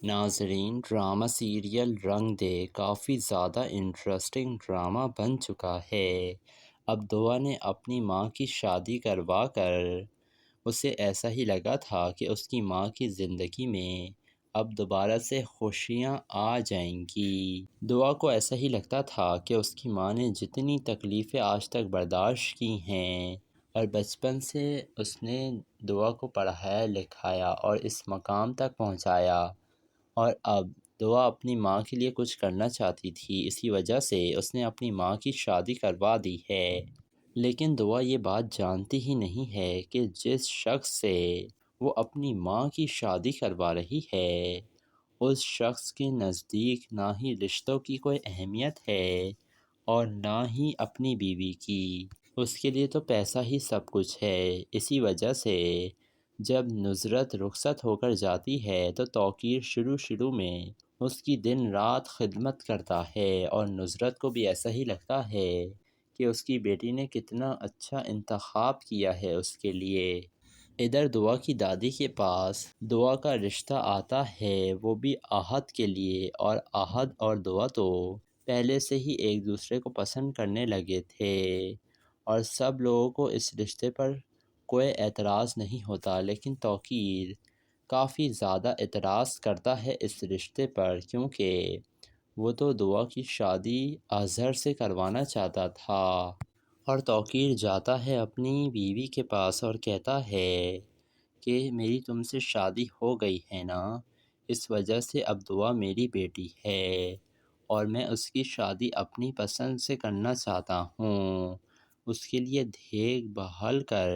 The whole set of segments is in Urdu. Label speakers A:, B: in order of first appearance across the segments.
A: ناظرین، ڈرامہ سیریل رنگ دے کافی زیادہ انٹرسٹنگ ڈرامہ بن چکا ہے۔ اب دعا نے اپنی ماں کی شادی کروا کر اسے ایسا ہی لگا تھا کہ اس کی ماں کی زندگی میں اب دوبارہ سے خوشیاں آ جائیں گی۔ دعا کو ایسا ہی لگتا تھا کہ اس کی ماں نے جتنی تکلیفیں آج تک برداشت کی ہیں اور بچپن سے اس نے دعا کو پڑھایا لکھایا اور اس مقام تک پہنچایا، اور اب دعا اپنی ماں کے لیے کچھ کرنا چاہتی تھی، اسی وجہ سے اس نے اپنی ماں کی شادی کروا دی ہے۔ لیکن دعا یہ بات جانتی ہی نہیں ہے کہ جس شخص سے وہ اپنی ماں کی شادی کروا رہی ہے اس شخص کے نزدیک نہ ہی رشتوں کی کوئی اہمیت ہے اور نہ ہی اپنی بیوی کی۔ اس کے لیے تو پیسہ ہی سب کچھ ہے۔ اسی وجہ سے جب نصرت رخصت ہو کر جاتی ہے تو توقیر شروع میں اس کی دن رات خدمت کرتا ہے، اور نصرت کو بھی ایسا ہی لگتا ہے کہ اس کی بیٹی نے کتنا اچھا انتخاب کیا ہے اس کے لیے۔ ادھر دعا کی دادی کے پاس دعا کا رشتہ آتا ہے، وہ بھی احد کے لیے، اور احد اور دعا تو پہلے سے ہی ایک دوسرے کو پسند کرنے لگے تھے اور سب لوگوں کو اس رشتے پر کوئی اعتراض نہیں ہوتا، لیکن توقیر کافی زیادہ اعتراض کرتا ہے اس رشتے پر، کیونکہ وہ تو دعا کی شادی اظہر سے کروانا چاہتا تھا۔ اور توقیر جاتا ہے اپنی بیوی کے پاس اور کہتا ہے کہ میری تم سے شادی ہو گئی ہے نا، اس وجہ سے اب دعا میری بیٹی ہے اور میں اس کی شادی اپنی پسند سے کرنا چاہتا ہوں۔ اس کے لیے دیکھ بھال کر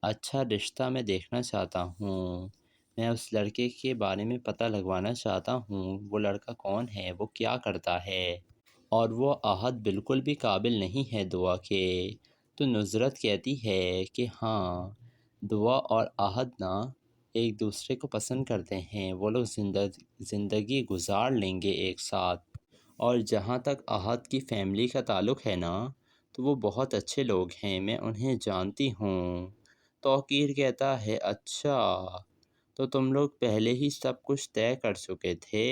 A: اچھا رشتہ میں دیکھنا چاہتا ہوں۔ میں اس لڑکے کے بارے میں پتہ لگوانا چاہتا ہوں، وہ لڑکا کون ہے، وہ کیا کرتا ہے، اور وہ احد بالکل بھی قابل نہیں ہے دعا کے۔ تو نصرت کہتی ہے کہ ہاں، دعا اور احد نا ایک دوسرے کو پسند کرتے ہیں، وہ لوگ زندگی گزار لیں گے ایک ساتھ، اور جہاں تک احد کی فیملی کا تعلق ہے نا تو وہ بہت اچھے لوگ ہیں، میں انہیں جانتی ہوں۔ توقیر کہتا ہے اچھا، تو تم لوگ پہلے ہی سب کچھ طے کر چکے تھے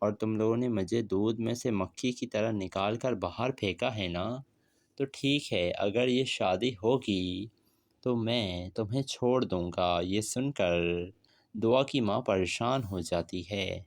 A: اور تم لوگوں نے مجھے دودھ میں سے مکھی کی طرح نکال کر باہر پھینکا ہے نا، تو ٹھیک ہے، اگر یہ شادی ہوگی تو میں تمہیں چھوڑ دوں گا۔ یہ سن کر دعا کی ماں پریشان ہو جاتی ہے۔